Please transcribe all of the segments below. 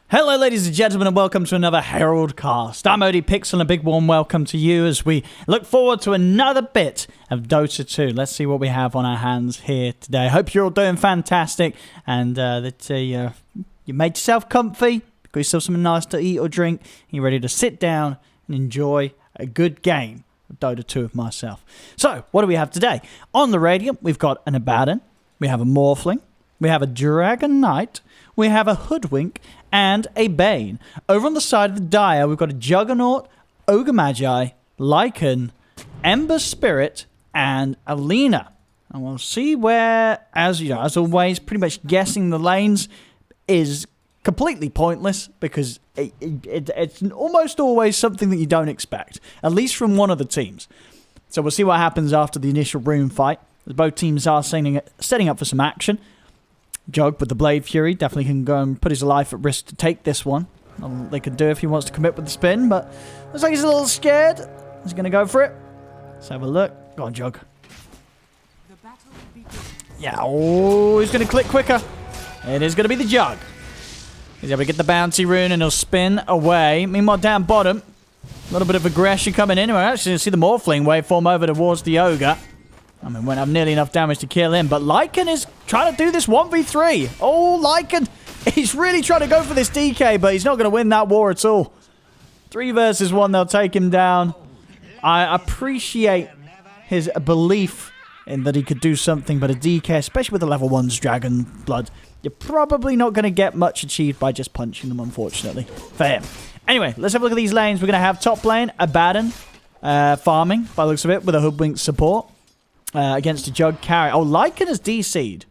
Hello ladies and gentlemen and welcome to another Herald cast. I'm ODPixel and a big warm welcome to you as we look forward to another bit of Dota 2. Let's see what we have on our hands here today. Hope you're all doing fantastic and that you made yourself comfy, got yourself something nice to eat or drink, and you're ready to sit down and enjoy a good game of Dota 2 with myself. So, what do we have today? On the Radiant, we've got an Abaddon, we have a Morphling, we have a Dragon Knight, we have a Hoodwink, and a Bane. Over on the side of the Dire, we've got a Juggernaut, Ogre Magi, Lycan, Ember Spirit, and Alina. And we'll see where, as always, pretty much guessing the lanes is completely pointless because it's almost always something that you don't expect, at least from one of the teams. So we'll see what happens after the initial room fight, as both teams are setting up for some action. Jug with the Blade Fury definitely can go and put his life at risk to take this one. They could do if he wants to commit with the spin, but looks like he's a little scared. He's going to go for it. Let's have a look. Go on, Jug. Yeah, oh, he's going to click quicker. It is going to be the Jug. He's able to get the bounty rune and he'll spin away. Meanwhile, down bottom, a little bit of aggression coming in. We're actually going to see the Morphling waveform over towards the Ogre. I mean, won't have nearly enough damage to kill him, but Lycan is trying to do this 1v3. Oh, Lycan, he's really trying to go for this DK, but he's not going to win that war at all. 3 versus 1, they'll take him down. I appreciate his belief in that he could do something, but a DK, especially with the level 1's Dragon Blood, you're probably not going to get much achieved by just punching them, unfortunately, for him. Anyway, let's have a look at these lanes. We're going to have top lane, Abaddon, farming, by the looks of it, with a Hoodwink support. Against a Jug carry. Oh, Lycan has DC'd.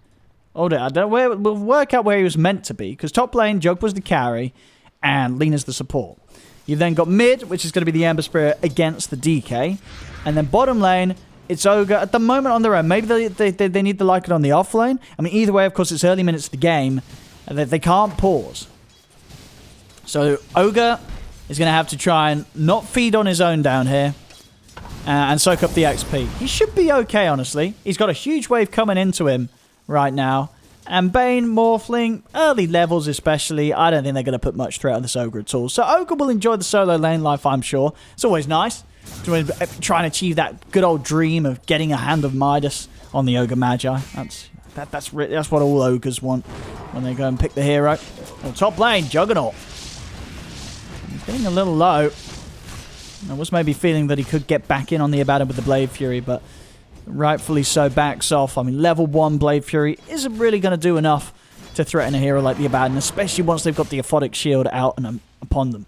Oh, I don't know where. We'll work out where he was meant to be. Because top lane, Jug was the carry, and Lena's the support. You've then got mid, which is going to be the Ember Spirit against the DK. And then bottom lane, it's Ogre at the moment on their own. Maybe they need the Lycan on the off lane. I mean, either way, of course, it's early minutes of the game. And they can't pause. So, Ogre is going to have to try and not feed on his own down here. And soak up the XP. He should be okay, honestly. He's got a huge wave coming into him right now. And Bane, Morphling, early levels especially, I don't think they're going to put much threat on this Ogre at all. So Ogre will enjoy the solo lane life, I'm sure. It's always nice to try and achieve that good old dream of getting a Hand of Midas on the Ogre Magi. That's what all Ogres want when they go and pick the hero. Well, top lane, Juggernaut. He's getting a little low. I was maybe feeling that he could get back in on the Abaddon with the Blade Fury, but rightfully so backs off. I mean, level 1 Blade Fury isn't really going to do enough to threaten a hero like the Abaddon, especially once they've got the Aphotic Shield out and upon them.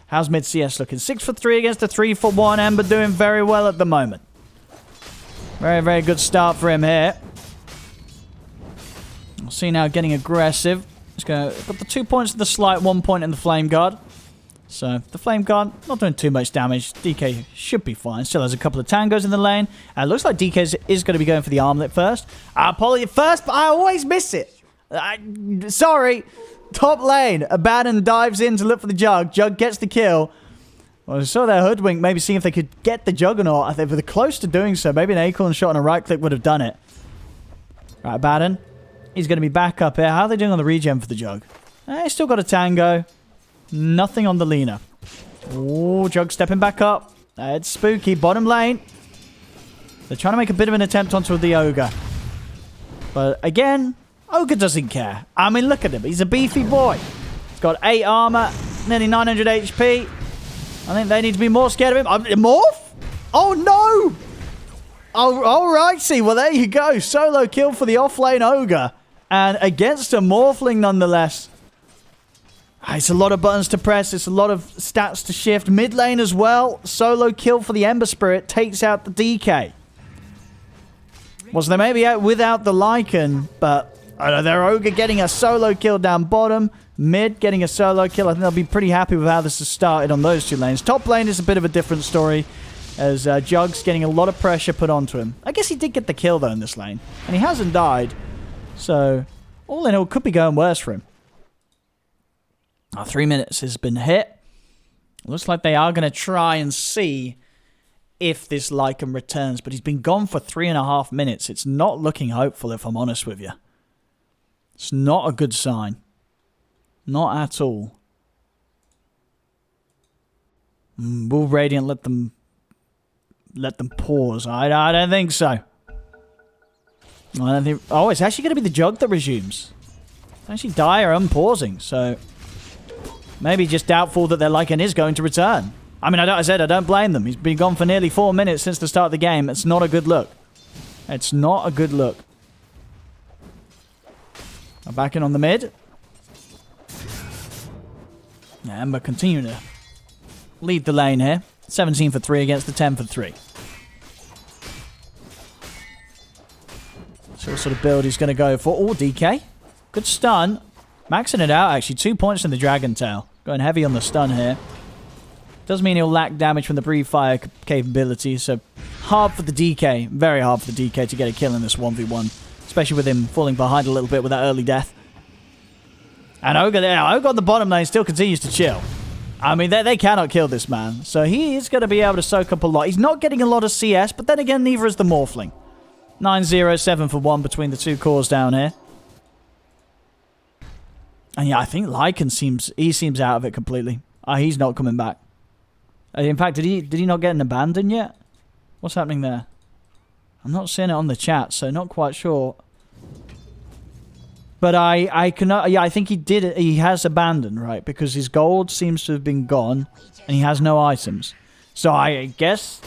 How's mid CS looking? 6 for 3 against a 3 for 1. Ember doing very well at the moment. Very, very good start for him here. We'll see now getting aggressive. Got the 2 points in the Slight, 1 point in the Flame Guard. So, the Flame Guard, not doing too much damage. DK should be fine. Still has a couple of tangos in the lane. Looks like DK is going to be going for the armlet first. Poly first, but I always miss it. Sorry. Top lane. Abaddon dives in to look for the Jug. Jug gets the kill. Well, I saw their Hoodwink, maybe seeing if they could get the Juggernaut. I think they were close to doing so. Maybe an Acorn shot and a right click would have done it. Right, Abaddon. He's going to be back up here. How are they doing on the regen for the Jug? He's still got a tango. Nothing on the Lina. Oh, Jug stepping back up. It's spooky. Bottom lane. They're trying to make a bit of an attempt onto the Ogre. But again, Ogre doesn't care. I mean, look at him. He's a beefy boy. He's got 8 armor, nearly 900 HP. I think they need to be more scared of him. Morph? Oh, no! Oh, alrighty. Well, there you go. Solo kill for the offlane Ogre. And against a Morphling, nonetheless. It's a lot of buttons to press. It's a lot of stats to shift. Mid lane as well. Solo kill for the Ember Spirit. Takes out the DK. Well, so they may be out without the Lycan, but their Ogre getting a solo kill down bottom. Mid getting a solo kill. I think they'll be pretty happy with how this has started on those 2 lanes. Top lane is a bit of a different story, as Jug's getting a lot of pressure put onto him. I guess he did get the kill, though, in this lane. And he hasn't died. So, all in all, could be going worse for him. 3 minutes has been hit. Looks like they are going to try and see if this Lycan returns. But he's been gone for 3.5 minutes. It's not looking hopeful, if I'm honest with you. It's not a good sign. Not at all. Will Radiant let them pause? I don't think so. I don't think... Oh, it's actually going to be the Jug that resumes. It's actually Dire unpausing, so... Maybe just doubtful that their Lycan is going to return. I mean, I don't blame them. He's been gone for nearly 4 minutes since the start of the game. It's not a good look. It's not a good look. I'm back in on the mid. Yeah, Ember continuing to lead the lane here. 17 for 3 against the 10 for 3. So what sort of build he's going to go for? Oh, DK. Good stun. Maxing it out, actually. 2 points in the Dragon Tail. Going heavy on the stun here. Does mean he'll lack damage from the Breathe Fire capability, so hard for the DK. Very hard for the DK to get a kill in this 1v1. Especially with him falling behind a little bit with that early death. And Ogre there. Ogre on the bottom lane still continues to chill. I mean, they cannot kill this man. So he is going to be able to soak up a lot. He's not getting a lot of CS, but then again, neither is the Morphling. 9-0, 7 for 1 between the two cores down here. And yeah, I think Lycan seems out of it completely. He's not coming back. In fact, did he not get an abandon yet? What's happening there? I'm not seeing it on the chat, so not quite sure. But I cannot. Yeah, I think he did it. He has abandoned, right? Because his gold seems to have been gone, and he has no items. So I guess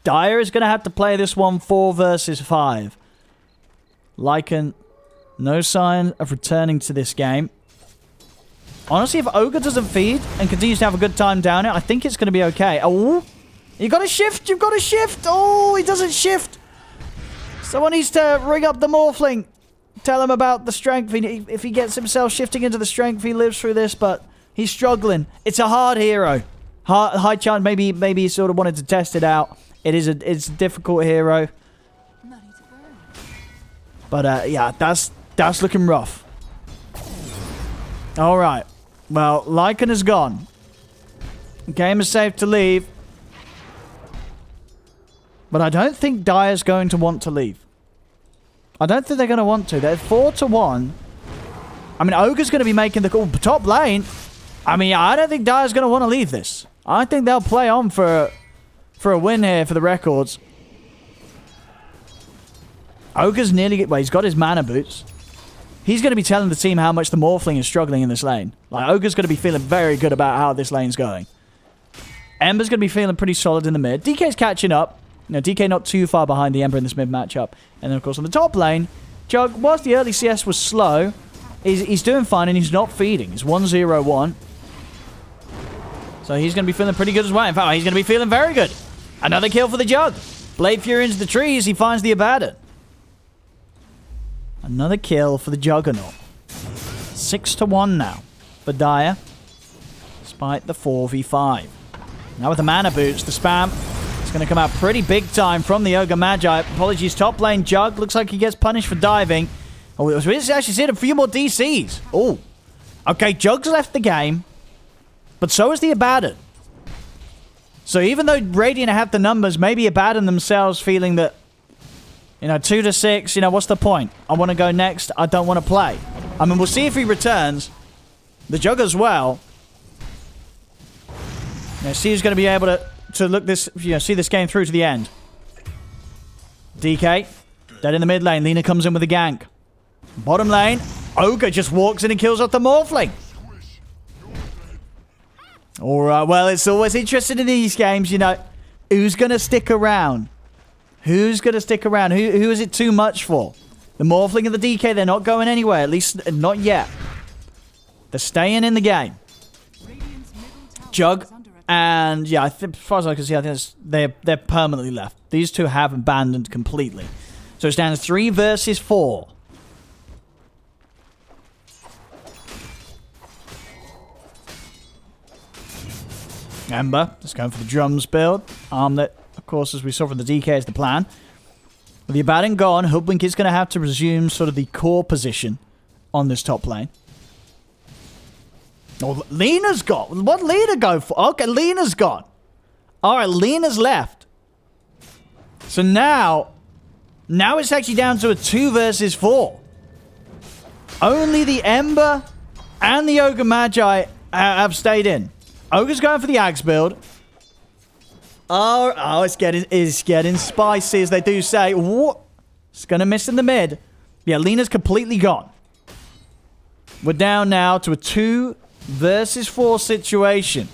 Dire is going to have to play this one 4 versus 5. Lycan, no sign of returning to this game. Honestly, if Ogre doesn't feed and continues to have a good time down it, I think it's going to be okay. Oh, you got to shift. You've got to shift. Oh, he doesn't shift. Someone needs to ring up the Morphling. Tell him about the strength. If he gets himself shifting into the strength, he lives through this, but he's struggling. It's a hard hero. High chance. Maybe he sort of wanted to test it out. It's a difficult hero. But yeah, that's looking rough. All right. Well, Lycan is gone. Game is safe to leave. But I don't think Dire's going to want to leave. I don't think they're going to want to. They're 4-1. I mean, Ogre's going to be making the top lane. I mean, I don't think Dire's going to want to leave this. I think they'll play on for a win here for the records. Ogre's nearly... Well, he's got his mana boots. He's going to be telling the team how much the Morphling is struggling in this lane. Like, Ogre's going to be feeling very good about how this lane's going. Ember's going to be feeling pretty solid in the mid. DK's catching up. You know, DK not too far behind the Ember in this mid matchup. And then, of course, on the top lane, Jug, whilst the early CS was slow, he's doing fine and he's not feeding. He's 1-0-1. So he's going to be feeling pretty good as well. In fact, he's going to be feeling very good. Another kill for the Jug. Blade Fury into the trees. He finds the Abaddon. Another kill for the Juggernaut. 6-1 now for Dire. Despite the 4v5. Now with the mana boots, the spam is going to come out pretty big time from the Ogre Magi. Apologies, top lane Jug. Looks like he gets punished for diving. Oh, we actually see a few more DCs. Oh. Okay, Jug's left the game. But so is the Abaddon. So even though Radiant have the numbers, maybe Abaddon themselves feeling that, you know, 2-6, you know, what's the point? I want to go next. I don't want to play. I mean, we'll see if he returns. The Jug as well. Now, see who's going to be able to look this, you know, see this game through to the end. DK, dead in the mid lane. Lina comes in with a gank. Bottom lane, Ogre just walks in and kills off the Morphling. Alright, well, it's always interesting in these games, you know, who's going to stick around? Who's going to stick around? Who is it too much for? The Morphling and the DK, they're not going anywhere. At least, not yet. They're staying in the game. Jug, and yeah, as far as I can see, I think they're permanently left. These two have abandoned completely. So it stands 3 versus 4. Ember, just going for the drums build. Armlet, of course, as we saw from the DK, is the plan. With the Abaddon gone, Hoodwink is going to have to resume sort of the core position on this top lane. Oh, Lena's gone. What Lena go for? Okay, Lena's gone. Alright, Lena's left. So now it's actually down to a 2 versus 4. Only the Ember and the Ogre Magi have stayed in. Ogre's going for the Axe build. Oh, it's getting spicy, as they do say. Ooh, it's going to miss in the mid. Yeah, Lena's completely gone. We're down now to a 2 versus 4 situation.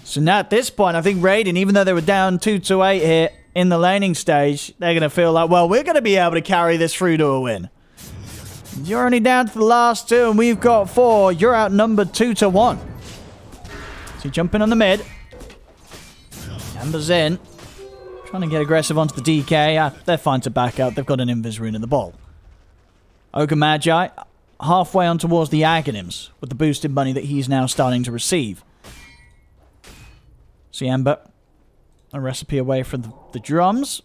So now at this point, I think Raiden, even though they were down 2-8 here in the laning stage, they're going to feel like, well, we're going to be able to carry this through to a win. You're only down to the last 2, and we've got 4. You're outnumbered 2-1. So you jump in on the mid. Ember's in. Trying to get aggressive onto the DK. They're fine to back up. They've got an Invis rune in the ball. Ogre Magi halfway on towards the Aghanims with the boosted money that he's now starting to receive. See Ember. A recipe away from the drums.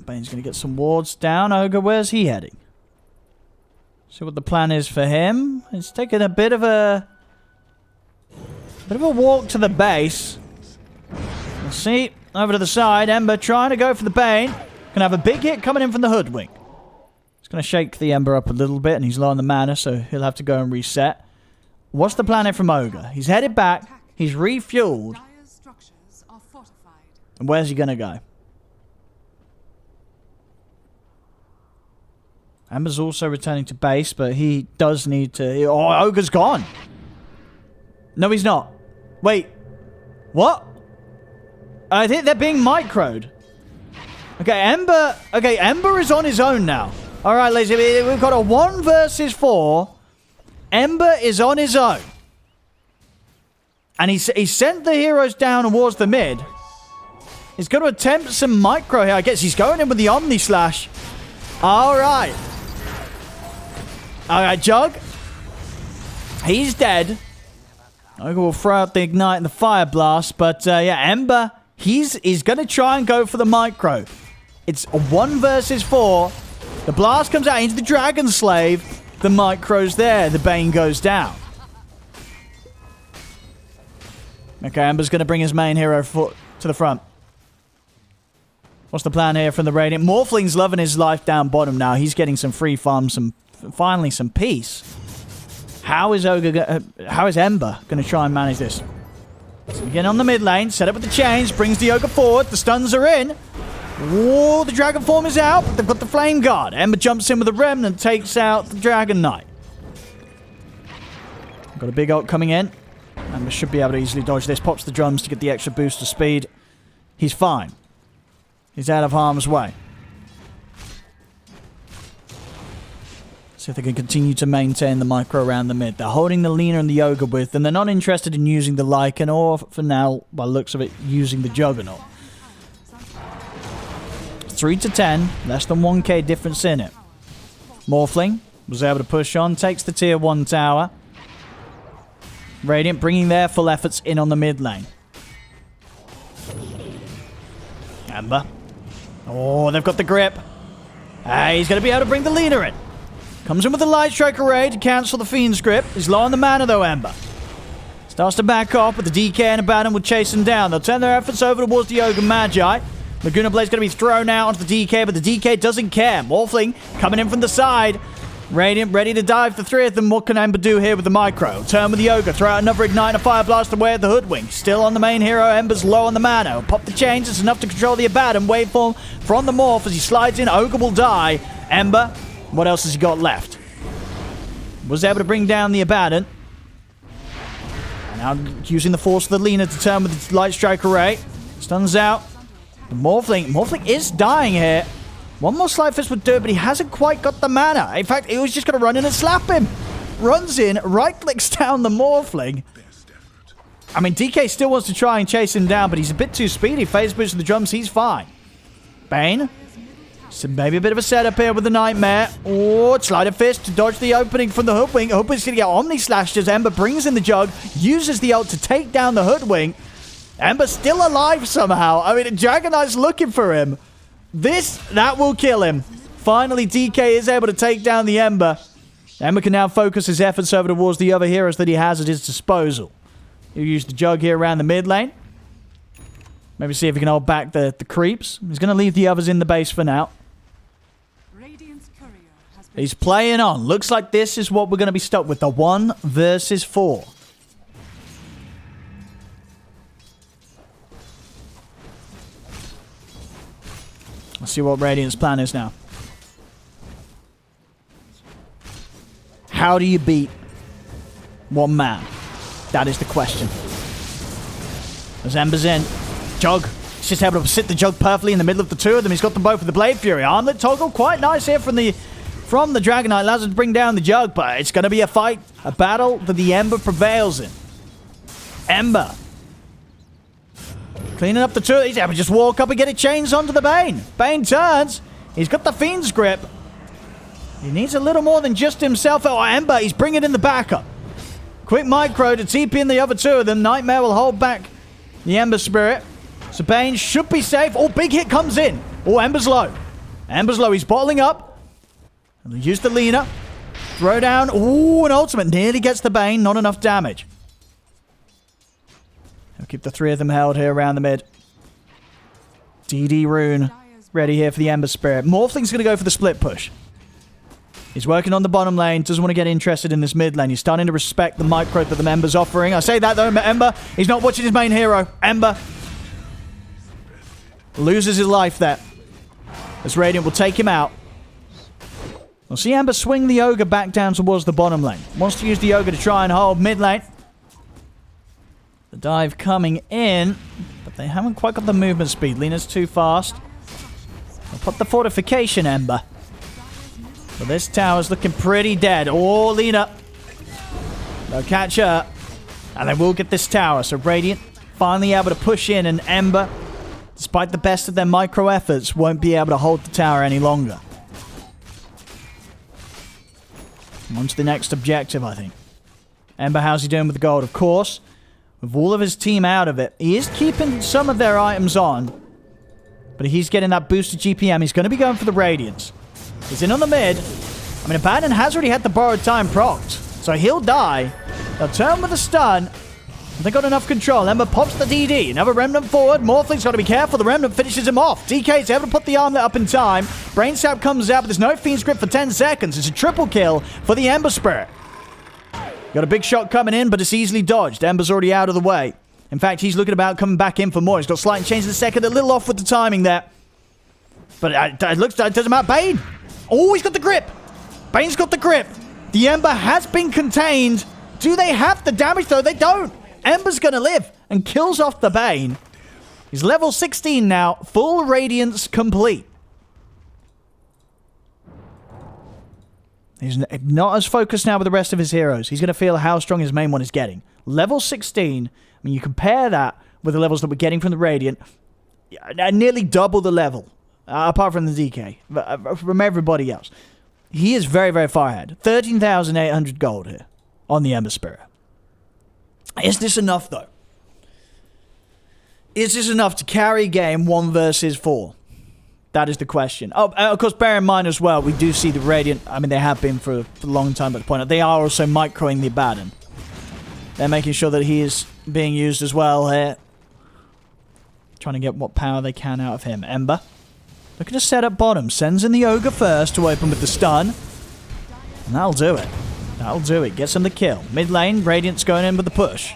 Bane's going to get some wards down. Ogre, where's he heading? See what the plan is for him. He's taking a bit of a walk to the base. We'll see. Over to the side. Ember trying to go for the Bane. Gonna have a big hit coming in from the Hoodwink. He's gonna shake the Ember up a little bit, and he's low on the mana, so he'll have to go and reset. What's the plan here from Ogre? He's headed back. He's refueled. And where's he gonna go? Ember's also returning to base, but he does need to... Oh, Ogre's gone. No, he's not. Wait. What? I think they're being microed. Okay, Ember is on his own now. Alright, ladies, we've got a 1 versus 4. Ember is on his own. And he sent the heroes down towards the mid. He's going to attempt some micro here. I guess he's going in with the Omni Slash. Alright. Alright, Jug. He's dead. Ogre will throw out the Ignite and the Fire Blast. But, yeah, Ember... He's going to try and go for the micro. It's a 1 versus 4. The blast comes out into the Dragon Slave. The micro's there. The Bane goes down. Okay, Ember's going to bring his main hero to the front. What's the plan here from the Radiant? Morphling's loving his life down bottom now. He's getting some free farm, finally some peace. How is Ember going to try and manage this? So again on the mid lane, set up with the chains, brings the Ogre forward, the stuns are in. Whoa, the Dragon Form is out, but they've got the Flame Guard. Ember jumps in with the Remnant, takes out the Dragon Knight. Got a big ult coming in. Ember should be able to easily dodge this, pops the drums to get the extra boost of speed. He's fine. He's out of harm's way. See if they can continue to maintain the micro around the mid. They're holding the Lina and the Ogre with, and they're not interested in using the Lycan or, for now, by the looks of it, using the Juggernaut. 3-10, less than 1k difference in it. Morphling was able to push on, takes the tier 1 tower. Radiant bringing their full efforts in on the mid lane. Ember. Oh, they've got the grip. Hey, he's going to be able to bring the Lina in. Comes in with the Light Strike Array to cancel the Fiend's Grip. He's low on the mana though, Ember. Starts to back off, but the DK and Abaddon will chase him down. They'll turn their efforts over towards the Ogre Magi. Laguna Blade's going to be thrown out onto the DK, but the DK doesn't care. Morphling coming in from the side. Radiant ready to dive the 3 of them. What can Ember do here with the micro? Turn with the Ogre, throw out another Ignite and a Fire Blast away at the Hoodwink. Still on the main hero, Ember's low on the mana. Pop the chains, it's enough to control the Abaddon. Waveform from the Morph as he slides in. Ogre will die. Ember, what else has he got left? Was able to bring down the Abaddon. Now using the force of the Lina to turn with its Light Strike Array. Stuns out. The Morphling is dying here. One more Slight Fist would do it, but he hasn't quite got the mana. In fact, he was just going to run in and slap him. Runs in, right-clicks down the Morphling. I mean, DK still wants to try and chase him down, but he's a bit too speedy. Phase boost to the drums, he's fine. Bane. So maybe a bit of a setup here with the Nightmare. Oh, Slider Fist to dodge the opening from the Hoodwink. Hoodwink's going to get Omni Slashed as Ember brings in the Jug, uses the ult to take down the Hoodwink. Ember's still alive somehow. I mean, Dragon Knight's looking for him. That will kill him. Finally, DK is able to take down the Ember. Ember can now focus his efforts over towards the other heroes that he has at his disposal. He'll use the Jug here around the mid lane. Maybe see if he can hold back the creeps. He's going to leave the others in the base for now. He's playing on. Looks like this is what we're going to be stuck with. The 1 versus 4. Let's see what Radiant's plan is now. How do you beat one man? That is the question. As Ember's in. Jug. He's just able to sit the Jug perfectly in the middle of the two of them. He's got them both with the Blade Fury. Armlet toggle quite nice here from the Dragon Knight. Allows him to bring down the Jug, but it's going to be a fight. A battle that the Ember prevails in. Ember. Cleaning up the two. He's able to just walk up and get a chains onto the Bane. Bane turns. He's got the Fiend's grip. He needs a little more than just himself. Oh, Ember, he's bringing in the backup. Quick micro to TP in the other two of them. Nightmare will hold back the Ember Spirit. So Bane should be safe. Oh, big hit comes in. Oh, Ember's low. Ember's low. He's bottling up. Use the Lina. Throw down. Ooh, an ultimate. Nearly gets the Bane. Not enough damage. He'll keep the three of them held here around the mid. DD Rune ready here for the Ember Spirit. Morphling's going to go for the split push. He's working on the bottom lane. Doesn't want to get interested in this mid lane. He's starting to respect the micro that the Ember's offering. I say that though, Ember, he's not watching his main hero. Ember loses his life there. As Radiant will take him out. We'll see Ember swing the Ogre back down towards the bottom lane. Wants to use the Ogre to try and hold mid lane. The dive coming in, but they haven't quite got the movement speed. Lina's too fast. They'll put the fortification, Ember. But this tower's looking pretty dead. Oh, Lina. They'll catch her. And they will get this tower. So Radiant finally able to push in, and Ember, despite the best of their micro efforts, won't be able to hold the tower any longer. On to the next objective, I think. Ember, how's he doing with the gold? Of course, with all of his team out of it, he is keeping some of their items on. But he's getting that boosted GPM. He's going to be going for the Radiance. He's in on the mid. I mean, Abaddon has already had the borrowed time procced, so he'll die. They'll turn with a stun. They got enough control. Ember pops the DD. Another Remnant forward. Morphling's got to be careful. The Remnant finishes him off. DK's able to put the armlet up in time. Brain Sap comes out, but there's no Fiend's Grip for 10 seconds. It's a triple kill for the Ember Spirit. Got a big shot coming in, but it's easily dodged. Ember's already out of the way. In fact, he's looking about coming back in for more. He's got slight change in the second. A little off with the timing there. But it looks like it doesn't matter. Bane! Oh, he's got the grip! Bane's got the grip! The Ember has been contained. Do they have the damage, though? They don't! Ember's gonna live and kills off the Bane. He's level 16 now. Full Radiance complete. He's not as focused now with the rest of his heroes. He's going to feel how strong his main one is getting. Level 16, I mean, you compare that with the levels that we're getting from the Radiant, nearly double the level, apart from the DK, from everybody else. He is very, very far ahead. 13,800 gold here on the Ember Spirit. Is this enough, though? Is this enough to carry a game 1 versus 4? That is the question. Oh, of course, bear in mind as well, we do see the Radiant. I mean, they have been for a long time at the point. They are also microing the Abaddon. They're making sure that he is being used as well here. Trying to get what power they can out of him. Ember, looking to set up bottom. Sends in the Ogre first to open with the stun. And that'll do it. That'll do it. Gets him the kill. Mid lane, Radiant's going in with the push.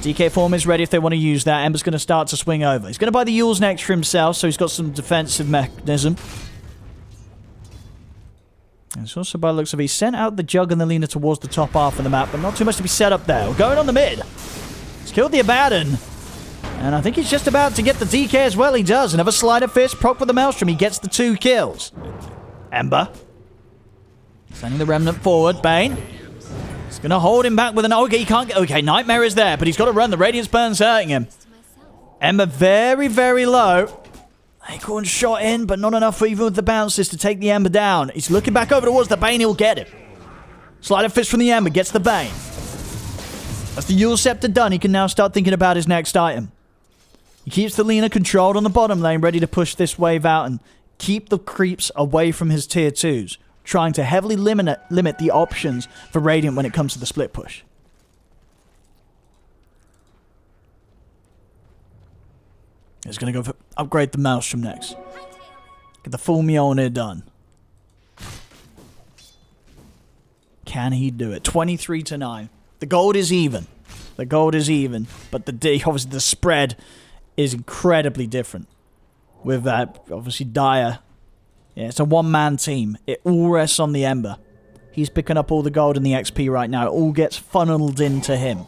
DK form is ready if they want to use that. Ember's going to start to swing over. He's going to buy the Yule's next for himself, so he's got some defensive mechanism. And it's also by the looks of it, he sent out the Jug and the Lina towards the top half of the map, but not too much to be set up there. We're going on the mid. He's killed the Abaddon. And I think he's just about to get the DK as well. He does. Another Sleight of Fist, proc with the Maelstrom. He gets the 2 kills. Ember. Sending the Remnant forward. Bane. He's going to hold him back with an... Okay, he can't get... Okay, Nightmare is there, but he's got to run. The Radiance Burn's hurting him. Ember very, very low. Acorn shot in, but not enough even with the bounces to take the Ember down. He's looking back over towards the Bane. He'll get it. Sleight of Fist from the Ember. Gets the Bane. That's the Yule Scepter done. He can now start thinking about his next item. He keeps the Lina controlled on the bottom lane, ready to push this wave out and keep the creeps away from his tier 2s. Trying to heavily limit the options for Radiant when it comes to the split push. He's going to go for upgrade the Maelstrom next. Get the full Mjolnir done. Can he do it? 23-9. The gold is even. The gold is even. But obviously the spread is incredibly different. with that. Obviously, Dire. Yeah, it's a one-man team. It all rests on the Ember. He's picking up all the gold and the XP right now. It all gets funneled into him.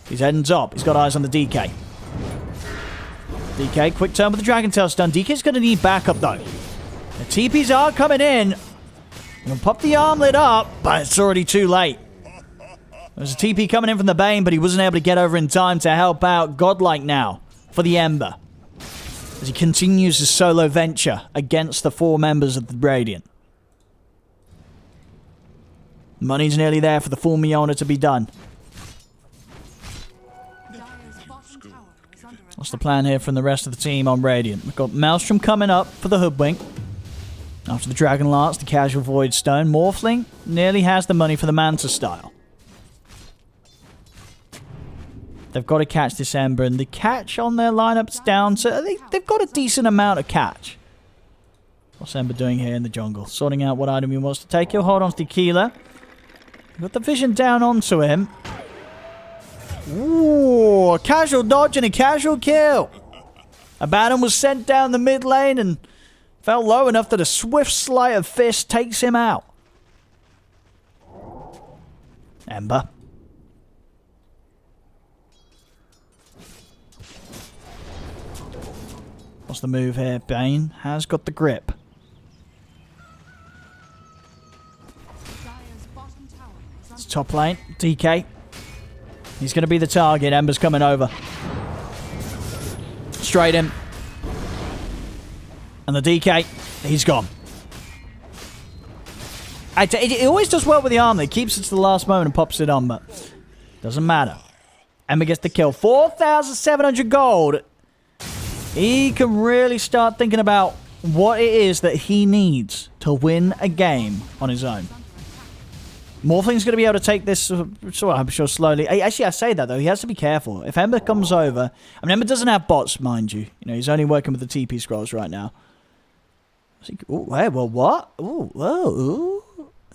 He's heading top. He's got eyes on the DK. DK, quick turn with the Dragon Tail stun. DK's going to need backup, though. The TPs are coming in. I'm going to pop the armlet up, but it's already too late. There's a TP coming in from the Bane, but he wasn't able to get over in time to help out Godlike now for the Ember, as he continues his solo venture against the 4 members of the Radiant. Money's nearly there for the full Miona to be done. What's the plan here from the rest of the team on Radiant? We've got Maelstrom coming up for the Hoodwink. After the Dragon Lance, the Casual Void Stone. Morphling nearly has the money for the Manta style. They've got to catch this Ember, and the catch on their lineup's down to... They've got a decent amount of catch. What's Ember doing here in the jungle? Sorting out what item he wants to take. He'll hold on to the Keeler. Got the vision down onto him. Ooh, a casual dodge and a casual kill. Abaddon was sent down the mid lane and fell low enough that a swift sleight of fist takes him out. Ember. What's the move here? Bane has got the grip. It's top lane. DK. He's going to be the target. Ember's coming over. Straight in. And the DK, he's gone. It always does well with the armor. It keeps it to the last moment and pops it on, but doesn't matter. Ember gets the kill. 4,700 gold. He can really start thinking about what it is that he needs to win a game on his own. Morphling's going to be able to take this, I'm sure, slowly. Actually, I say that, though. He has to be careful. If Ember comes over... I mean, Ember doesn't have bots, mind you. You know, he's only working with the TP scrolls right now. Ooh, hey, well, what? Ooh, whoa, ooh.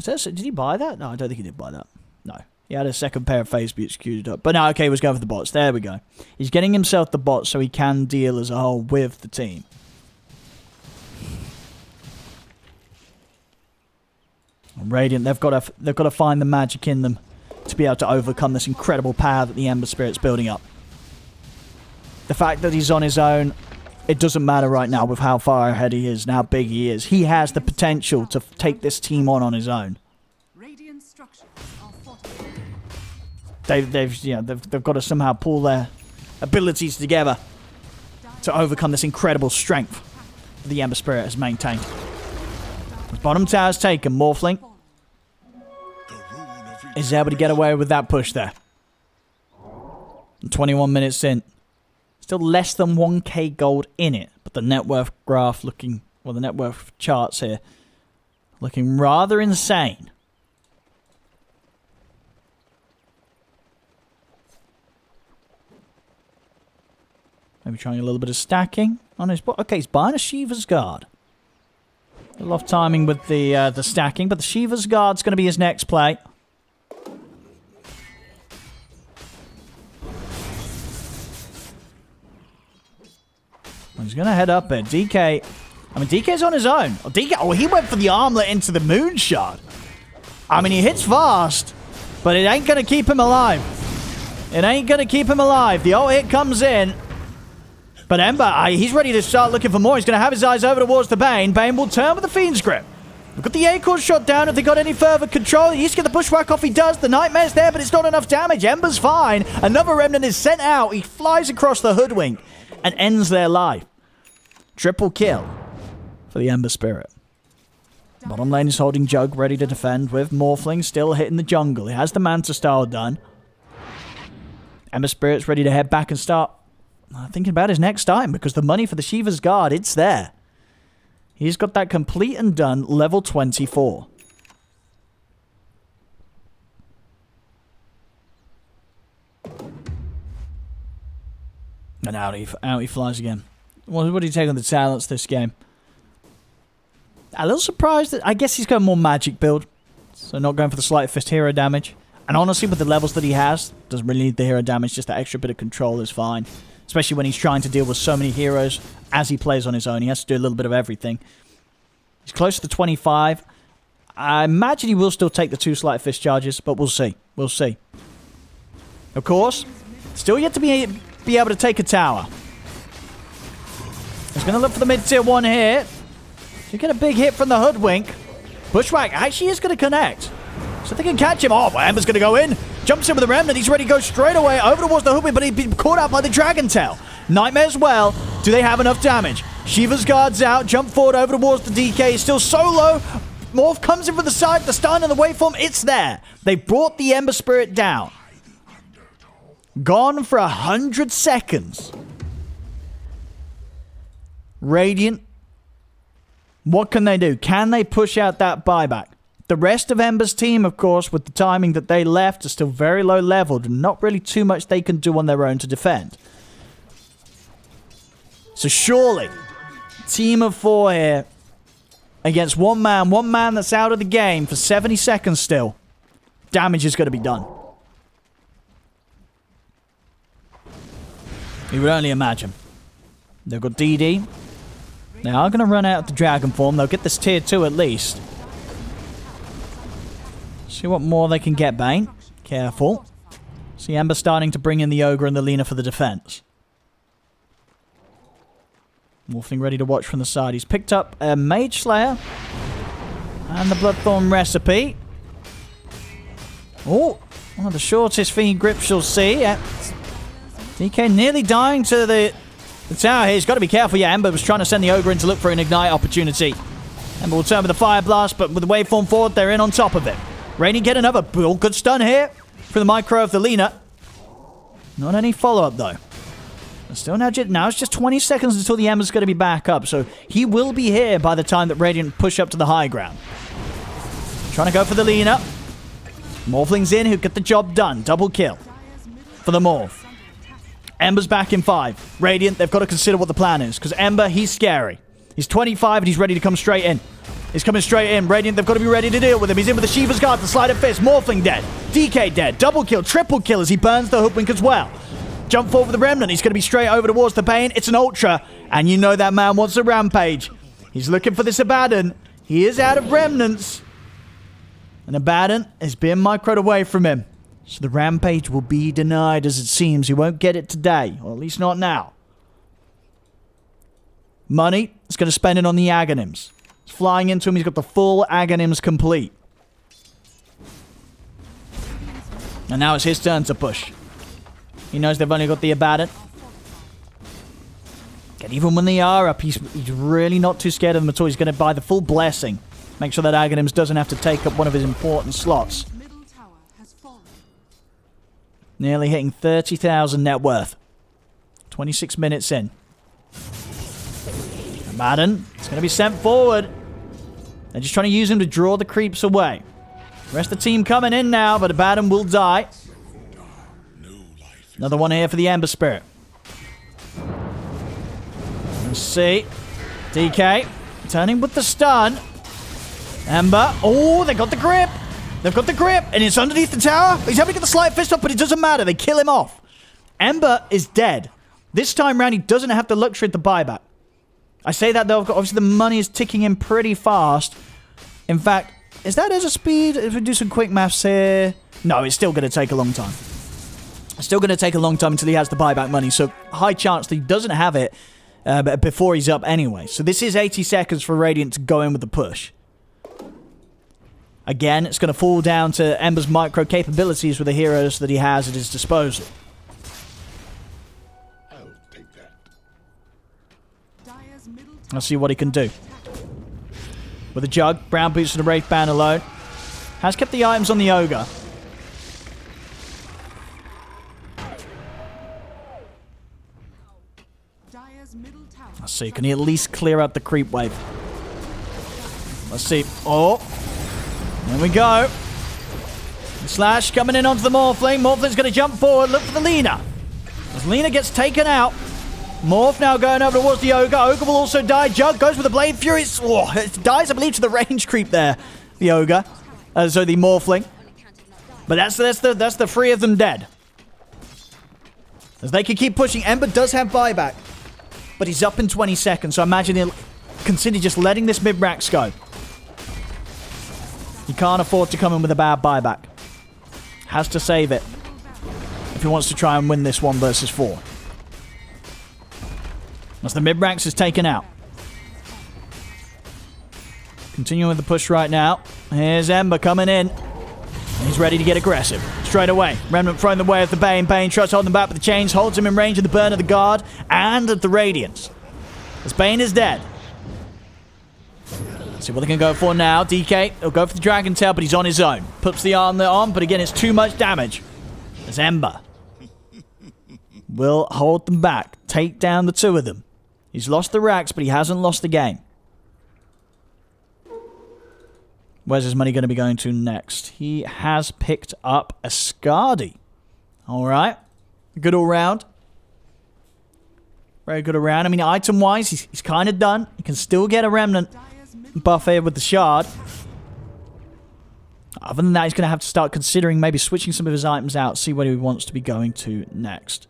Did he buy that? No, I don't think he did buy that. No. He had a second pair of phase boots queued up. But no, okay, he was going for the bots. There we go. He's getting himself the bots so he can deal as a whole with the team. Radiant, they've got to find the magic in them to be able to overcome this incredible power that the Ember Spirit's building up. The fact that he's on his own, it doesn't matter right now with how far ahead he is and how big he is. He has the potential to take this team on his own. They've got to somehow pull their abilities together to overcome this incredible strength that the Ember Spirit has maintained. The bottom tower's taken. Morphling is able to get away with that push there. 21 minutes in. Still less than 1k gold in it, but the net worth graph looking... Well, the net worth charts here looking rather insane. Maybe trying a little bit of stacking on his... Okay, he's buying a Shiva's Guard. A lot of timing with the stacking, but the Shiva's Guard's going to be his next play. He's going to head up there. DK... I mean, DK's on his own. Oh, he went for the armlet into the Moonshot. I mean, he hits fast, but it ain't going to keep him alive. It ain't going to keep him alive. The ult hit comes in. But Ember, he's ready to start looking for more. He's going to have his eyes over towards the Bane. Bane will turn with the Fiend's Grip. We've got the Acorn shot down. If they got any further control, he needs to get the bushwhack off. He does. The Nightmare's there, but it's not enough damage. Ember's fine. Another Remnant is sent out. He flies across the Hoodwink and ends their life. Triple kill for the Ember Spirit. Bottom lane is holding Jug, ready to defend with Morphling still hitting the jungle. He has the Manta style done. Ember Spirit's ready to head back and start thinking about his next item, because the money for the Shiva's Guard, it's there. He's got that complete and done, level 24. And out he flies again. What did he take on the talents this game? A little surprised that... I guess he's going more magic build. So not going for the slight fist hero damage. And honestly, with the levels that he has, doesn't really need the hero damage. Just that extra bit of control is fine. especially when he's trying to deal with so many heroes as he plays on his own. He has to do a little bit of everything. He's close to 25. I imagine he will still take the 2 sleight of fist charges, but we'll see. We'll see. Of course, still yet to be able to take a tower. He's going to look for the mid-tier 1 here. You get a big hit from the Hoodwink. Bushwhack actually is going to connect. So they can catch him. Oh, Ember's going to go in. Jumps in with the Remnant. He's ready to go straight away over towards the Hoodwink, but he's been caught out by the Dragon Tail. Nightmare as well. Do they have enough damage? Shiva's guards out. Jump forward over towards the DK. He's still solo. Morph comes in from the side. The stun and the waveform. It's there. They brought the Ember Spirit down. Gone for 100 seconds. Radiant. What can they do? Can they push out that buyback? The rest of Ember's team, of course, with the timing that they left, are still very low leveled and not really too much they can do on their own to defend. So surely, team of 4 here against one man that's out of the game for 70 seconds still. Damage is going to be done. You would only imagine. They've got DD. They are going to run out the Dragon form. They'll get this tier 2 at least. See what more they can get, Bane. Careful. See Ember starting to bring in the Ogre and the Lina for the defense. Morphling ready to watch from the side. He's picked up a Mage Slayer. And the Bloodthorn Recipe. Oh, one of the shortest Fiend Grips you'll see. DK nearly dying to the tower here. He's got to be careful. Yeah, Ember was trying to send the Ogre in to look for an Ignite opportunity. Ember will turn with the Fire Blast, but with the waveform forward, they're in on top of it. Rainy get another good stun here for the micro of the Lina. Not any follow-up, though. But still now it's just 20 seconds until the Ember's going to be back up, so he will be here by the time that Radiant push up to the high ground. Trying to go for the Lina. Morphling's in, who get the job done. Double kill for the Morph. Ember's back in 5. Radiant, they've got to consider what the plan is, because Ember, he's scary. He's 25 and he's ready to come straight in. He's coming straight in. Radiant, they've got to be ready to deal with him. He's in with the Shiva's Guard, the Sleight of Fist. Morphling dead. DK dead. Double kill, triple kill as he burns the Hoodwink as well. Jump forward with the Remnant. He's going to be straight over towards the Bane. It's an Ultra, and you know that man wants a Rampage. He's looking for this Abaddon. He is out of Remnants. And Abaddon is being microed away from him. So the Rampage will be denied as it seems. He won't get it today, or at least not now. Money, he's going to spend it on the Aghanims. He's flying into him. He's got the full Aghanims complete. And now it's his turn to push. He knows they've only got the Abaddon. And even when they are up, he's really not too scared of them at all. He's going to buy the full Blessing. Make sure that Aghanims doesn't have to take up one of his important slots. Nearly hitting 30,000 net worth. 26 minutes in. Abaddon is going to be sent forward. They're just trying to use him to draw the creeps away. The rest of the team coming in now, but Abaddon will die. Another one here for the Ember Spirit. Let's see. DK turning with the stun. Ember. Oh, they got the grip. They've got the grip, and it's underneath the tower. He's having to get the Sleight Fist up, but it doesn't matter. They kill him off. Ember is dead. This time round, he doesn't have the luxury of the buyback. I say that, though. Obviously, the money is ticking in pretty fast. In fact, is that as a speed? If we do some quick maths here... No, it's still going to take a long time. It's still going to take a long time until he has the buyback money, so high chance that he doesn't have it before he's up anyway. So this is 80 seconds for Radiant to go in with the push. Again, it's going to fall down to Ember's micro capabilities with the heroes that he has at his disposal. I'll take that. Let's see what he can do. With a Jug, Brown Boots and a Wraith Band alone. Has kept the items on the Ogre. Let's see, can he at least clear out the creep wave? Let's see. Oh! There we go. Slash coming in onto the Morphling. Morphling's going to jump forward. Look for the Lina. As Lina gets taken out. Morph now going over towards the Ogre. Ogre will also die. Jug goes with the Blade Fury. Oh, it dies, I believe, to the range creep there. The Ogre. So the Morphling. But that's the three of them dead. As they can keep pushing, Ember does have buyback. But he's up in 20 seconds, so I imagine he'll consider just letting this mid-rax go. He can't afford to come in with a bad buyback. Has to save it if he wants to try and win this 1 versus 4. As the mid-rax is taken out. Continuing with the push right now. Here's Ember coming in. He's ready to get aggressive. Straight away. Remnant throwing the way of the Bane. Bane tries to hold him back with the chains. Holds him in range of the burn of the guard. And of the Radiance. As Bane is dead. Let's see what they can go for now. DK, he'll go for the Dragon Tail, but he's on his own. Puts the arm there on, but again, it's too much damage. As Ember will hold them back. Take down the 2 of them. He's lost the racks, but he hasn't lost the game. Where's his money going to be going to next? He has picked up a Skadi. Alright. Good all round. Very good all round. I mean, item-wise, he's kind of done. He can still get a Remnant buff here with the Shard. Other than that, he's going to have to start considering maybe switching some of his items out, see what he wants to be going to next.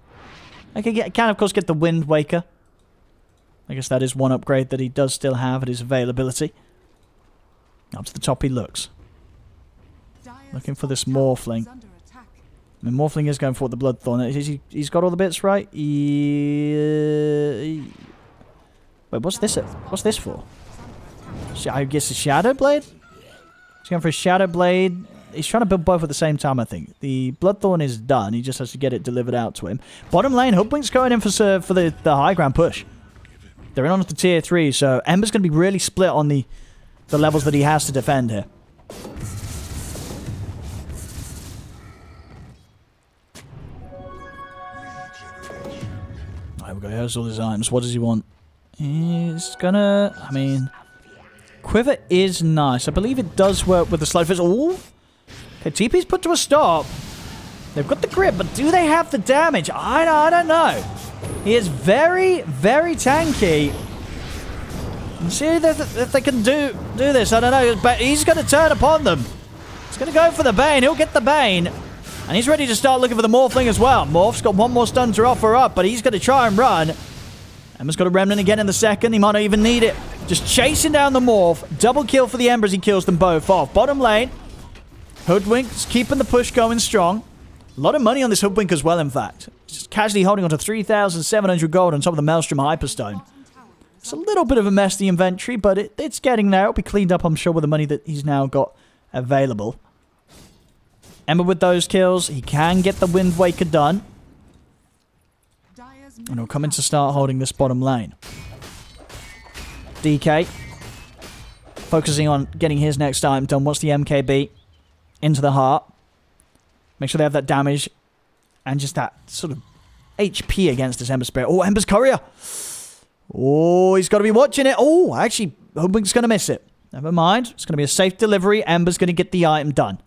I can, of course, get the Wind Waker. I guess that is one upgrade that he does still have at his availability. Up to the top he looks. Looking for this Morphling. I mean, Morphling is going for the Bloodthorn. He's got all the bits right. Wait, what's this? What's this for? I guess a Shadow Blade? He's going for a Shadow Blade. He's trying to build both at the same time, I think. The Bloodthorn is done. He just has to get it delivered out to him. Bottom lane, Hoodwink's going in for the high ground push. They're in on to tier 3, so Ember's going to be really split on the levels that he has to defend here. There we go. Here's all his items. What does he want? He's gonna... I mean... Quiver is nice. I believe it does work with the slow fist. Ooh! Okay, TP's put to a stop. They've got the grip, but do they have the damage? I don't know. He is very, very tanky. Let's see if they can do this. I don't know. But he's going to turn upon them. He's going to go for the Bane. He'll get the Bane. And he's ready to start looking for the Morphling as well. Morph's got one more stun to offer up, but he's going to try and run. Ember's got a Remnant again in the second. He might not even need it. Just chasing down the Morph. Double kill for the Ember as he kills them both off. Bottom lane. Hoodwink's keeping the push going strong. A lot of money on this Hoodwink as well, in fact. Just casually holding on to 3,700 gold on top of the Maelstrom Hyperstone. It's a little bit of a mess, the inventory, but it's getting there. It'll be cleaned up, I'm sure, with the money that he's now got available. Ember with those kills. He can get the Wind Waker done. And he'll come in to start holding this bottom lane. DK. Focusing on getting his next item done. What's the MKB? Into the heart. Make sure they have that damage. And just that sort of HP against this Ember Spirit. Oh, Ember's Courier. Oh, he's got to be watching it. Oh, actually, Hoodwink's going to miss it. Never mind. It's going to be a safe delivery. Ember's going to get the item done.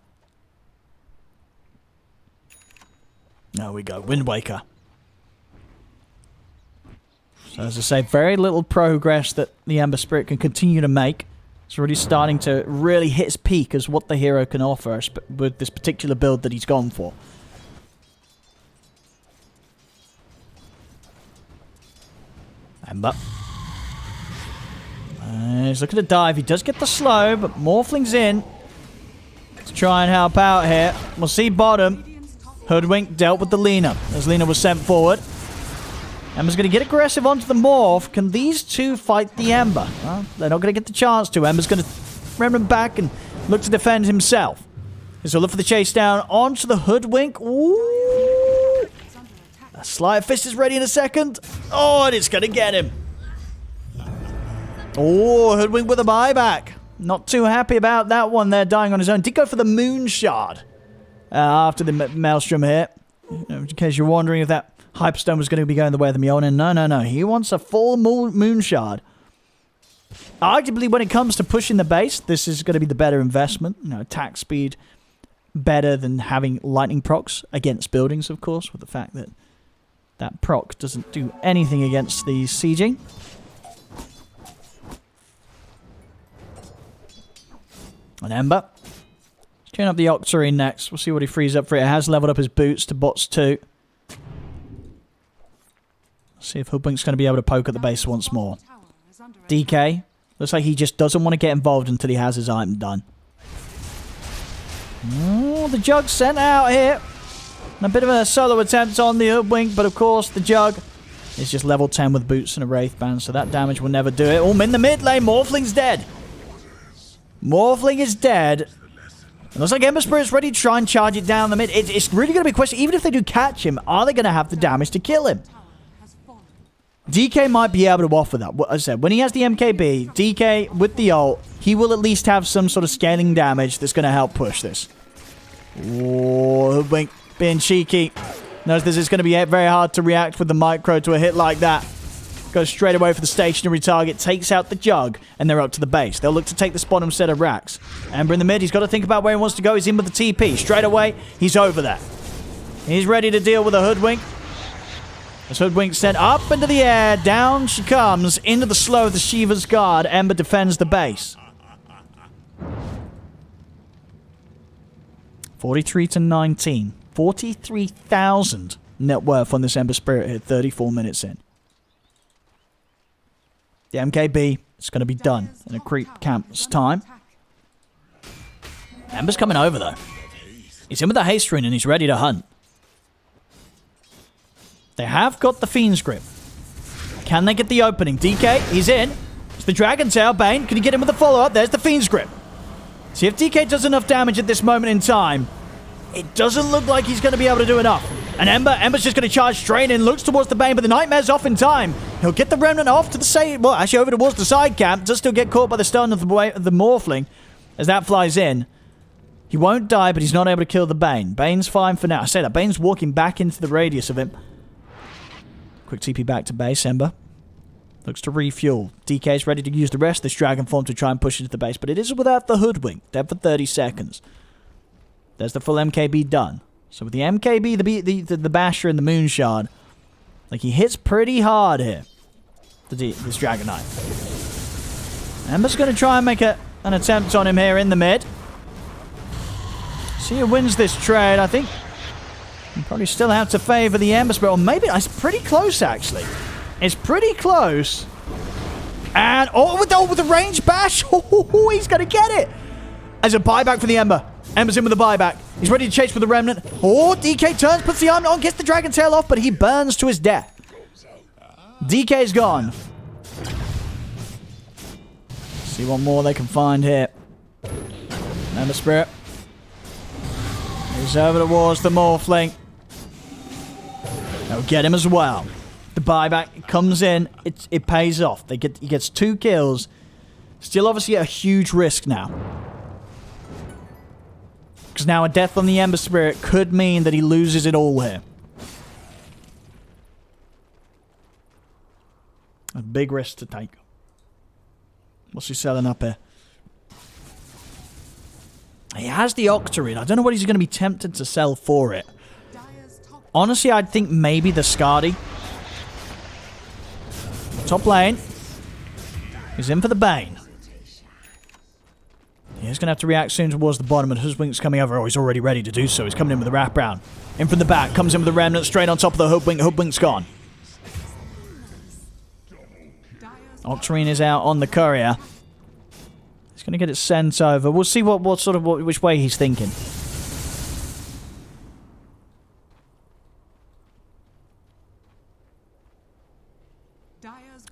There we go. Wind Waker. So, as I say, very little progress that the Ember Spirit can continue to make. It's already starting to really hit its peak as what the hero can offer with this particular build that he's gone for. Ember. He's looking to dive. He does get the slow, but Morphling's in to try and help out here. We'll see bottom. Hoodwink dealt with the Lina as Lina was sent forward. Ember's going to get aggressive onto the Morph. Can these two fight the Ember? Well, they're not going to get the chance to. Ember's going to run back and look to defend himself. So look for the chase down onto the Hoodwink. Ooh! A Sleight Fist is ready in a second. Oh, and it's going to get him. Oh, Hoodwink with a buyback. Not too happy about that one there, dying on his own. Did go for the Moon Shard after the Maelstrom here. In case you're wondering if that Hyperstone was going to be going the way of the Mjolnir. No. He wants a full Moon Shard. Arguably, when it comes to pushing the base, this is going to be the better investment. You know, attack speed better than having lightning procs against buildings, of course, with the fact that that proc doesn't do anything against the sieging. And Ember. Let's turn up the Octarine next. We'll see what he frees up for it. It has leveled up his boots to bots 2. See if Hoodwink's going to be able to poke at the base once more. DK. Looks like he just doesn't want to get involved until he has his item done. Oh, the Jug's sent out here. And a bit of a solo attempt on the Hoodwink, but of course the Jug is just level 10 with boots and a Wraith Band, so that damage will never do it. Oh, in the mid lane, Morphling's dead. Morphling is dead. It looks like Ember Spirit's ready to try and charge it down the mid. It's really going to be a question, even if they do catch him, are they going to have the damage to kill him? DK might be able to offer that. As I said, when he has the MKB, DK with the ult, he will at least have some sort of scaling damage that's going to help push this. Oh, Hoodwink being cheeky. Knows this is going to be very hard to react with the micro to a hit like that. Goes straight away for the stationary target, takes out the Jug, and they're up to the base. They'll look to take this bottom set of racks. Ember in the mid, he's got to think about where he wants to go. He's in with the TP. Straight away, he's over there. He's ready to deal with a Hoodwink. As Hoodwink sent up into the air, down she comes, into the slow of the Shiva's Guard. Ember defends the base. 43 to 19. 43,000 net worth on this Ember Spirit here, 34 minutes in. The MKB is going to be done in a creep camp's time. Ember's coming over, though. He's in with the haste rune and he's ready to hunt. They have got the Fiend's Grip. Can they get the opening? DK, he's in. It's the Dragon Tail. Bane, can he get him with the follow-up? There's the Fiend's Grip. See if DK does enough damage at this moment in time. It doesn't look like he's going to be able to do enough. And Ember's just going to charge straight in, looks towards the Bane, but the Nightmare's off in time. He'll get the Remnant off to the side, well, actually over towards the side camp. Does still get caught by the stun of the Morphling as that flies in. He won't die, but he's not able to kill the Bane. Bane's fine for now. I say that. Bane's walking back into the radius of him. Quick TP back to base. Ember looks to refuel. DK's ready to use the rest of this Dragon Form to try and push into the base, but it is without the Hoodwink. Dead for 30 seconds. There's the full MKB done. So with the MKB, the Basher, and the Moonshard, like he hits pretty hard here. This Dragon Knight. Ember's going to try and make an attempt on him here in the mid. See who wins this trade, I think. You probably still have to favor the Ember Spirit. Or maybe it's pretty close, actually. It's pretty close. And, with the range bash. He's going to get it. As a buyback for the Ember. Ember's in with a buyback. He's ready to chase with the Remnant. DK turns, puts the arm on, gets the Dragon Tail off, but he burns to his death. DK's gone. See what more they can find here. Ember Spirit. He's over towards the Morphling. They'll get him as well. The buyback comes in. It pays off. He gets 2 kills. Still obviously at a huge risk now. Because now a death on the Ember Spirit could mean that he loses it all here. A big risk to take. What's he selling up here? He has the Octarine. I don't know what he's going to be tempted to sell for it. Honestly, I'd think maybe the Skadi. Top lane. He's in for the Bane. He's going to have to react soon towards the bottom, and Hoodwink's coming over. Oh, he's already ready to do so. He's coming in with the wraparound. In from the back. Comes in with the Remnant straight on top of the Hoodwink. Hoodwink's gone. Octarine is out on the courier. He's going to get it sent over. We'll see which way he's thinking.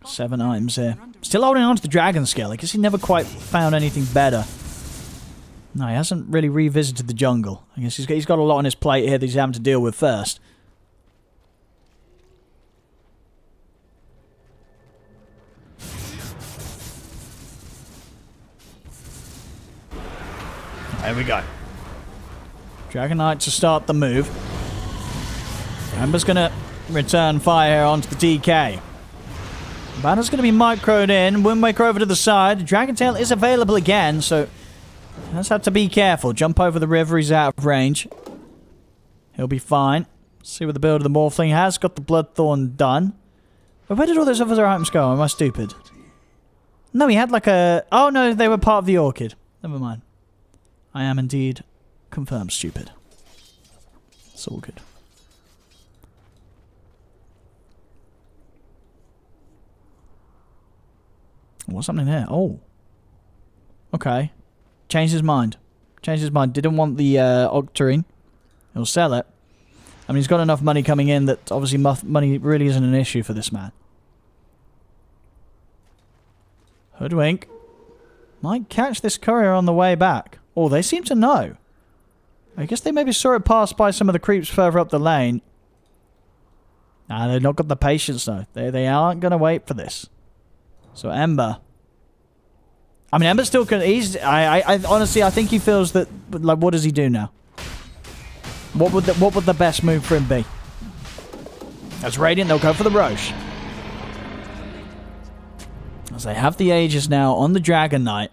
Seven items here. Still holding on to the Dragon Scale. I guess he never quite found anything better. No, he hasn't really revisited the jungle. I guess he's got a lot on his plate here that he's having to deal with first. There we go. Dragon Knight to start the move. Ember's going to return fire here onto the DK. Banner's going to be microed in. Wind Waker over to the side. Dragon Tail is available again, so let's have to be careful. Jump over the river. He's out of range. He'll be fine. See what the build of the Morphling has. Got the Bloodthorn done. But where did all those other items go? Am I stupid? No, he had like a... Oh, no, they were part of the Orchid. Never mind. I am indeed confirmed stupid. It's all good. What's happening here? Oh. Okay. Changed his mind. Changed his mind. Didn't want the Octarine. He'll sell it. I mean, he's got enough money coming in that obviously money really isn't an issue for this man. Hoodwink. Might catch this courier on the way back. Oh, they seem to know. I guess they maybe saw it pass by some of the creeps further up the lane. Nah, they've not got the patience though. They aren't going to wait for this. So Ember. I mean, Ember still can. I honestly, I think he feels that. Like, what does he do now? What would the best move for him be? As Radiant, they'll go for the Roche. As they have the Aegis now on the Dragon Knight.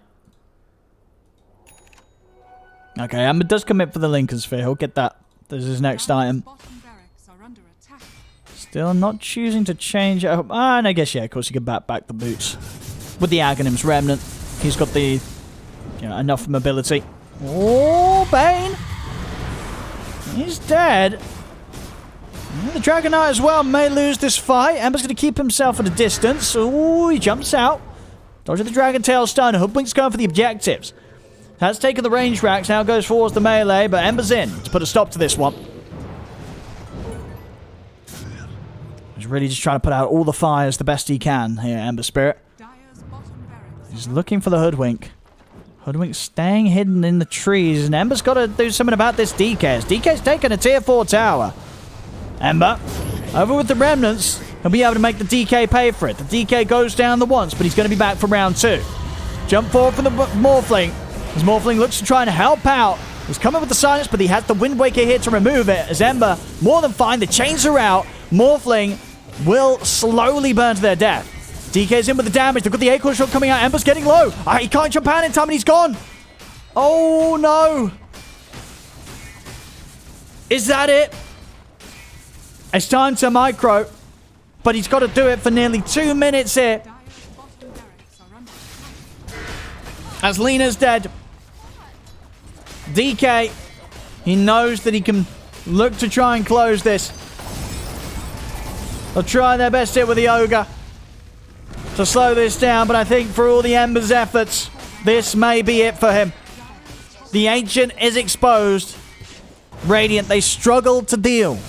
Okay, Ember does commit for the Lincoln Sphere. He'll get that. This is his next item. Still not choosing to change it up. Ah, and I guess, yeah, of course, you can back the boots. With the Aghanim's Remnant, he's got the, enough mobility. Oh, Bane! He's dead. The Dragon Knight as well may lose this fight. Ember's going to keep himself at a distance. Oh, he jumps out. Dodging the Dragon Tail Stun. Hoodwink's going for the objectives. Has taken the range racks, now goes towards the melee, but Ember's in to put a stop to this one. He's really just trying to put out all the fires the best he can here, Ember Spirit. He's looking for the Hoodwink. Hoodwink's staying hidden in the trees, and Ember's got to do something about this DK. DK's taken a tier 4 tower. Ember, over with the Remnants. He'll be able to make the DK pay for it. The DK goes down the once, but he's going to be back for round 2. Jump forward for the Morphling. As Morphling looks to try and help out. He's coming with the silence, but he has the Wind Waker here to remove it. As Ember, more than fine, the chains are out. Morphling will slowly burn to their death. DK's in with the damage. They've got the Acorn Shot coming out. Ember's getting low. He can't jump out in time, and he's gone. Oh, no. Is that it? It's time to micro. But he's got to do it for nearly 2 minutes here. As Lena's dead. DK, he knows that he can look to try and close this. They'll try their best here with the Ogre to slow this down, but I think for all the Ember's efforts, this may be it for him. The Ancient is exposed. Radiant, they struggled to deal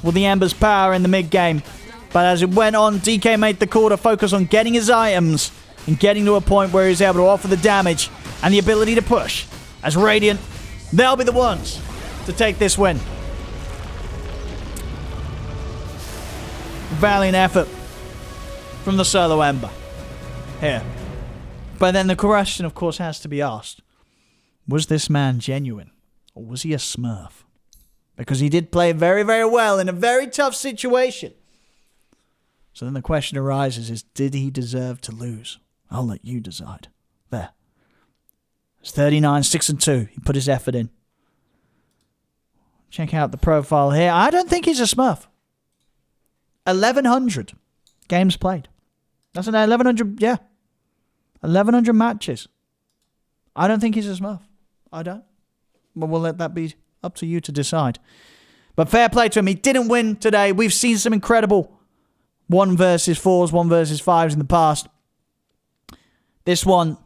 with the Ember's power in the mid-game, but as it went on, DK made the call to focus on getting his items and getting to a point where he's able to offer the damage and the ability to push. As Radiant, they'll be the ones to take this win. Valiant effort from the solo Ember here. But then the question, of course, has to be asked. Was this man genuine? Or was he a smurf? Because he did play very, very well in a very tough situation. So then the question arises is, did he deserve to lose? I'll let you decide. There. It's 39, 6-2. He put his effort in. Check out the profile here. I don't think he's a smurf. 1,100 games played. That's an 1,100, yeah. 1,100 matches. I don't think he's a smurf. I don't. But we'll let that be up to you to decide. But fair play to him. He didn't win today. We've seen some incredible 1 versus 4s, 1 versus 5s in the past. This one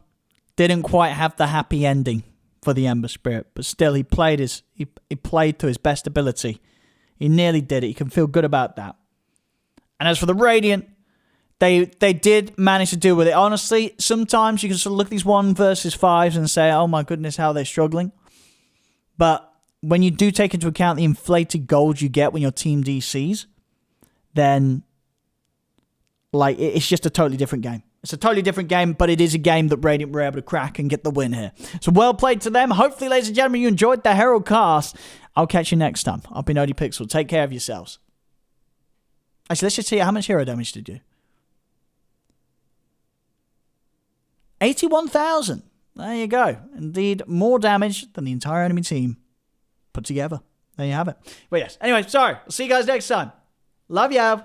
didn't quite have the happy ending for the Ember Spirit, but still he played he played to his best ability. He nearly did it. You can feel good about that. And as for the Radiant, they did manage to deal with it. Honestly, sometimes you can sort of look at these 1 versus 5s and say, oh my goodness, how they're struggling. But when you do take into account the inflated gold you get when your team DCs, then like it's just a totally different game. It's a totally different game, but it is a game that Radiant were able to crack and get the win here. So well played to them. Hopefully, ladies and gentlemen, you enjoyed the Herald cast. I'll catch you next time. I've been ODPixel. Take care of yourselves. Actually, let's just see how much hero damage did you do. 81,000. There you go. Indeed, more damage than the entire enemy team put together. There you have it. But yes, anyway, sorry. I'll see you guys next time. Love you.